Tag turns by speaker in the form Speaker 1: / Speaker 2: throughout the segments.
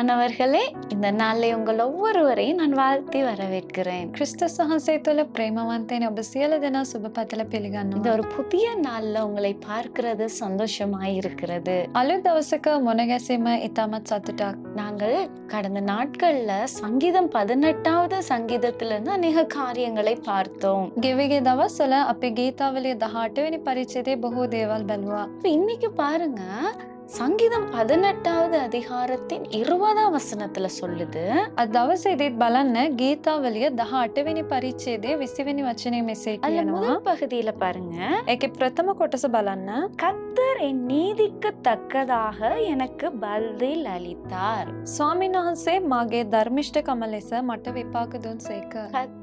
Speaker 1: பிரியமானவர்களே, இந்த நாளை உங்கள் ஒவ்வொருவரையும் நான் வாழ்த்தி வரவேற்கிறேன்.
Speaker 2: ක්‍රිස්තුස් වහන්සේ තුළ ප්‍රේමවන්තයන් ඔබ සියලු දෙනා සුබ පතල
Speaker 1: இந்த
Speaker 2: පිළිගන්නවා.
Speaker 1: ஒரு புதிய நாள்ல உங்களை பார்க்கிறது சந்தோஷமாய் இருக்கிறது.
Speaker 2: අලුත් දවසක මුණ ගැසීම ඉතාමත් සතුටක්.
Speaker 1: நாங்கள் கடந்த நாட்கள்ல சங்கீதம் 18வது சங்கீதத்திலிருந்து அநேக காரியங்களை பார்த்தோம்.
Speaker 2: ගෙවිගේ දවස්වල අපි ගීතාවලිය 18 වෙනි පරිච්ඡේදයේ බොහෝ දේවල් බැලුවා.
Speaker 1: இப்ப இன்னைக்கு பாருங்க, சங்கீதம் 18வது அதிகாரத்தின் 20ஆம் வசனத்துல சொல்லுது,
Speaker 2: අද දවසේදීත් බලන්න ගීතාවලිය 18 වෙනි පරිච්ඡේදයේ 20 වෙනි වචනේ මෙසේ
Speaker 1: அதுல
Speaker 2: කියනවා.
Speaker 1: முதல் பகுதியில பாருங்க,
Speaker 2: ඒකේ ප්‍රථම කොටස බලන්න.
Speaker 1: கர்த்தர் என் நீதிக்கு தக்கதாக எனக்கு பதில் அளித்தார்.
Speaker 2: ස්වාමීන් වහන්සේ මාගේ ධර්මිෂ්ඨකම ලෙස මට විපාක දුන්සේක.
Speaker 1: கர்த்தர்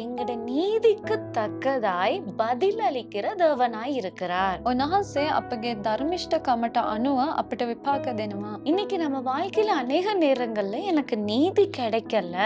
Speaker 1: எங்கட நீதிக்கு தக்கதாய் பதில் அளிக்கிற தேவனாய் இருக்கிறார்.
Speaker 2: උන්වහන්සේ අපගේ ධර්මිෂ්ඨකමට අනුව අපිට විපාක දෙනවා.
Speaker 1: இன்னைக்கு நம்ம வாழ்க்கையில அநேக நேரங்கள்ல எனக்கு நீதி கிடைக்கல,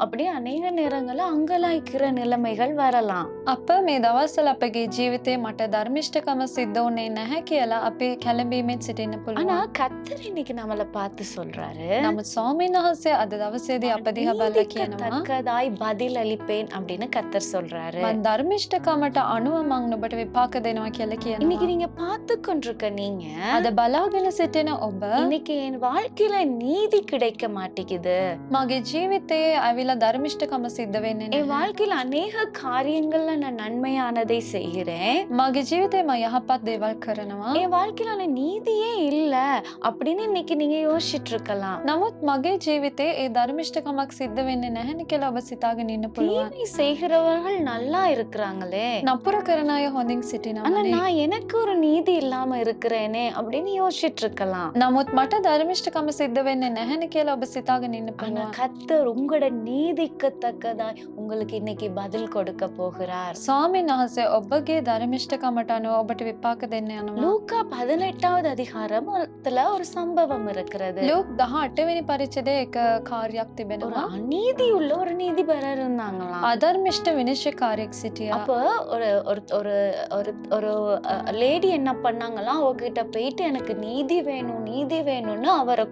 Speaker 1: அப்படியே அநேக நேரங்கள்ல அங்கலாய்க்கிற நிலைமைகள் வரலாம்.
Speaker 2: අප මේ දවස්වල අපගේ ජීවිතේ මට ධර්මිෂ්ඨකම සිද්ධ වුණේ නැහැ කියලා අපි කැළඹීමෙන් සිටින්න
Speaker 1: ஆனா
Speaker 2: පුළුවන්.
Speaker 1: கர்த்தர் இன்னைக்கு நம்மள பார்த்து சொல்றாரு,
Speaker 2: නමුත් ස්වාමීන් වහන්සේ අද දවසේදී අප දිහා බලලා
Speaker 1: நீதிக்கு
Speaker 2: කියනවා
Speaker 1: தக்கதாய் பதில் அளிப்பேன் அப்படின்னு கர்த்தர் சொல்றாரு.
Speaker 2: මම ධර්මිෂ්ඨකමට අනුව මං නුඹට විපාක දෙනවා කියලා
Speaker 1: இன்னைக்கு
Speaker 2: කියනවා.
Speaker 1: நீங்க பார்த்து கொண்டிருக்க நீங்க,
Speaker 2: අද බලාගෙන සිටින ඔබ
Speaker 1: இன்னைக்கு என் வாழ்க்கையில நீதி கிடைக்க மாட்டேங்குது,
Speaker 2: මගේ ජීවිතේ ඇවිල්ලා ධර්මිෂ්ඨකම සිද්ධ වෙන්නේ
Speaker 1: என்
Speaker 2: නැහැ.
Speaker 1: வாழ்க்கையில அநேக காரியங்கள்ல நான் நன்மையானதை செய்கிறேன்,
Speaker 2: මගේ ජීවිතේ මම යහපත් දේවල් කරනවා.
Speaker 1: என் வாழ்க்கையில நான் நீதியே இல்ல அப்படின்னு இன்னைக்கு நீங்க யோசிச்சுட்டு இருக்கலாம்.
Speaker 2: නමුත් මගේ ජීවිතේ ඒ ධර්මිෂ්ඨකමක් සිද්ධ වෙන්නේ නැහැනේ කියලා ඔබ සිතාගෙන ඉන්න පුළුවන්.
Speaker 1: தீமை செய்கிறவர்கள் நல்லா இருக்கிறாங்களே,
Speaker 2: නපුර කරන අය හොඳින්
Speaker 1: ஆனா
Speaker 2: සිටිනවානේ.
Speaker 1: நான் எனக்கு ஒரு நீதி இல்லாம இருக்கிறேனே அப்படின்னு யோசிச்சுட்டு இருக்கலாம்.
Speaker 2: නමුත් මට ධර්මිෂ්ඨකම සිද්ධ වෙන්නේ නැහැනේ කියලා ඔබ සිතාගෙන ඉන්න
Speaker 1: ஆனா
Speaker 2: පුළුවන්.
Speaker 1: கர்த்தர் உங்களோட நீதிக்கு தக்கதாய் உங்களுக்கு இன்னைக்கு பதில் கொடுக்க போகிறார்.
Speaker 2: ස්වාමීන් වහන්සේ ඔබගේ ධර්මිෂ්ඨකමට අනුව ඔබට විපාක දෙන්න යනවා.
Speaker 1: லூக்கா 18வது அதிகாரத்துல ஒரு சம்பவம் இருக்கிறது.
Speaker 2: ලූක් 18 වෙනි පරිච්ඡේදයේ එක කාර්යයක්
Speaker 1: ஒரு
Speaker 2: තිබෙනවා.
Speaker 1: அநீதி உள்ள ஒரு நீதிபரர் இருந்தாங்களாம்.
Speaker 2: අධර්මිෂ්ඨ විනිශ්චයකාරයෙක් සිටියා.
Speaker 1: அப்ப ஒரு ஒரு ஒரு ஒரு ஒரு லேடி என்ன பண்ணாங்களாம், அவகிட்ட போயிட்டு எனக்கு நீதி வேணும் நீதி வேணும்னு அவரை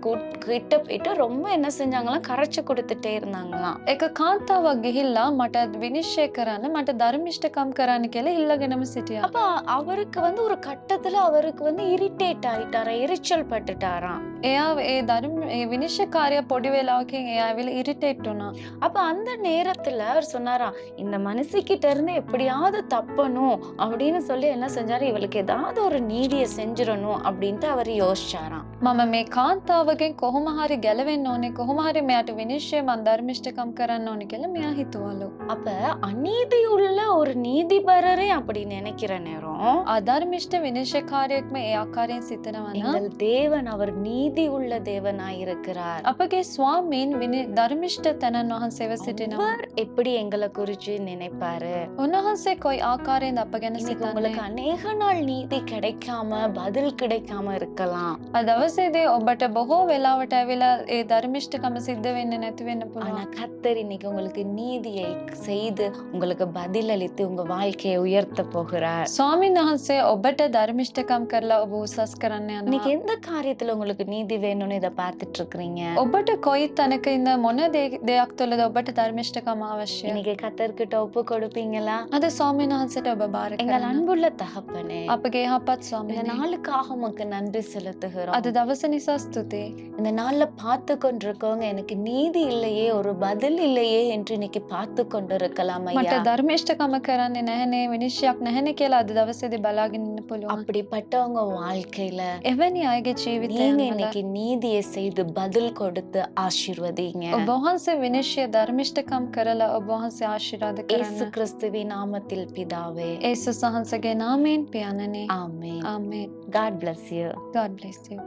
Speaker 1: கிட்ட போயிட்டு ரொம்ப என்ன செஞ்சாங்களாம், கரைச்சு கொடுத்துட்டே இருந்தாங்களாம்.
Speaker 2: එක කාන්තාවක් ගිහිල්ලා මට විනිශ්චය කරන්න මට ධර්මිෂ්ඨකම් කරන්න කියලා ඉල්ලගෙනම සිටියා.
Speaker 1: அப்ப அவருக்கு ஒரு கட்டத்துல அவருக்கு இரிட்டேட் ஆயிட்டாராம், எரிச்சல் பட்டுட்டாராம்.
Speaker 2: එයා ඒ විනිශ්චයකාරයා පොඩි වෙලාවකින් එයා ඇවිල්ලා ඉරිටේට් වුණා.
Speaker 1: அப்ப அந்த நேரத்துல அவர் சொன்னாராம், இந்த மனுஷிக்கிட்ட இருந்து எப்படியாவது தப்பணும் அப்படின்னு சொல்லி என்ன செஞ்சாரு, இவளுக்கு ஏதாவது ஒரு நீதியை செஞ்சிடணும் அப்படின்ட்டு அவர் யோசிச்சாராம்.
Speaker 2: මම මේ කාන්තාවගෙන් කොහොම හරි ගැලවෙන්න ඕනේ, කොහොම හරි මෙයාට විනිශ්චය මන් ධර්මිෂ්ඨකම් කරන්න ඕනේ කියලා මෙයා හිතුවලු.
Speaker 1: அப்ப அநீதி உள்ள ஒரு நீதிபரரே அப்படி நினைக்கிற நேரம்,
Speaker 2: අධර්මිෂ්ඨ විනිශ්චයකාරයෙක්ම ඒ ආකාරයෙන් සිතනවා නම්
Speaker 1: எங்கள் தேவன் அவர் நீதி உள்ள தேவனாய் இருக்கிறார்.
Speaker 2: අපගේ ස්වාමීන් ධර්මිෂ්ඨ තැනන් වහන්සේව සිටිනවා.
Speaker 1: அவர் எப்படி எங்களை குறிச்சு நினைப்பாரு?
Speaker 2: උන්වහන්සේ කොයි ආකාරයෙන්ද අප ගැන
Speaker 1: இன்னைக்கு
Speaker 2: සිතන්නේ?
Speaker 1: உங்களுக்கு அநேக நாள் நீதி கிடைக்காம பதில் கிடைக்காம இருக்கலாம்.
Speaker 2: අද දවසේදී ඔබට බොහෝ වෙලාවට ඇවිල්ලා ඒ ධර්මිෂ්ඨකම සිද්ධ වෙන්නේ නැති වෙන්න
Speaker 1: ஆனா
Speaker 2: පුළුවන්.
Speaker 1: கர்த்தர் இன்னைக்கு உங்களுக்கு நீதியை செய்து உங்களுக்கு பதில் அளித்து உங்க வாழ்க்கையை உயர்த்த போகிறார்.
Speaker 2: ස්වාමීන් වහන්සේ ඔබට ධර්මිෂ්ඨකම් කරලා ඔබ උසස් කරන්න
Speaker 1: இன்னைக்கு
Speaker 2: යනවා.
Speaker 1: எந்த காரியத்துல உங்களுக்கு நீதி வேணும்னு இதை பார்த்துட்டு இருக்கிறீங்க?
Speaker 2: ඔබට කොයි තැනක ඉඳ මොන දෙයක් තුළද ඔබට ධර්මිෂ්ඨකම අවශ්‍යයි?
Speaker 1: இன்னைக்கு கர்த்தர்கிட்ட ஒப்பு கொடுப்பீங்களா?
Speaker 2: අද ස්වාමීන් වහන්සේට ඔබ බාර
Speaker 1: எங்கள்
Speaker 2: කරන්න.
Speaker 1: அன்புள்ள தகப்பனே,
Speaker 2: අපගේ යහපත්
Speaker 1: இந்த
Speaker 2: ස්වාමීනි,
Speaker 1: நாளுக்காக உமக்கு நன்றி செலுத்துகிறோம்.
Speaker 2: අද දවස නිසා ස්තුතියි.
Speaker 1: இந்த நாள்ல பார்த்து கொண்டிருக்கவங்க எனக்கு நீதி இல்லையே, ஒரு பதில் இல்லையே என்று இன்னைக்கு பார்த்து கொண்டிருக்கலாம்
Speaker 2: මට
Speaker 1: ஐயா.
Speaker 2: ධර්මිෂ්ඨකම කරන්නේ නැහැනේ, විනිශ්චයක් නැහැනේ කියලා අද දවසේදී බලාගෙන ඉන්න පුළුවන්.
Speaker 1: அப்படிப்பட்டவங்க வாழ்க்கையில
Speaker 2: එවැනි අයගේ ජීවිතයන්
Speaker 1: நீங்க
Speaker 2: වල
Speaker 1: இன்னைக்கு நீதியை செய்து பதில் கொடுத்து ஆசீர்வதிங்க.
Speaker 2: ඔබ වහන්සේ විනිශ්චය ධර්මිෂ්ඨකම් කරලා ඔබ වහන්සේ ආශිර්වාද
Speaker 1: இயேசு
Speaker 2: කරන්න.
Speaker 1: கிறிஸ்துவின் நாமத்தில் பிதாவே,
Speaker 2: ඒසුස් වහන්සේගේ නාමයෙන් පියාණනේ.
Speaker 1: ஆமென்.
Speaker 2: ආමේන්.
Speaker 1: God bless you.
Speaker 2: God bless you.